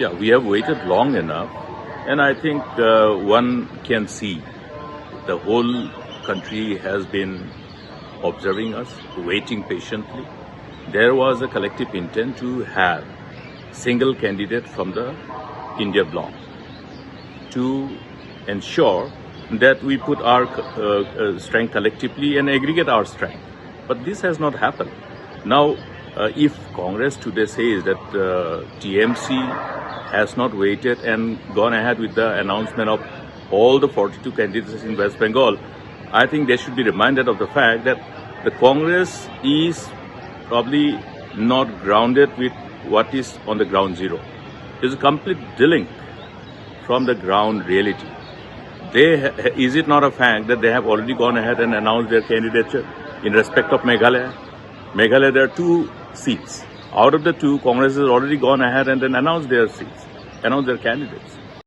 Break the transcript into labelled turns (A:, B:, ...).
A: Yeah, we have waited long enough, and I think one can see the whole country has been observing us, waiting patiently. There was a collective intent to have single candidate from the India bloc to ensure that we put our strength collectively and aggregate our strength. But this has not happened. Now, if Congress today says that TMC has not waited and gone ahead with the announcement of all the 42 candidates in West Bengal, I think they should be reminded of the fact that the Congress is probably not grounded with what is on the ground zero. There's a complete delink from the ground reality. Is it not a fact that they have already gone ahead and announced their candidature in respect of Meghalaya? Meghalaya, there are 2 seats. Out of the 2, Congress has already gone ahead and then announced their seats, announced their candidates.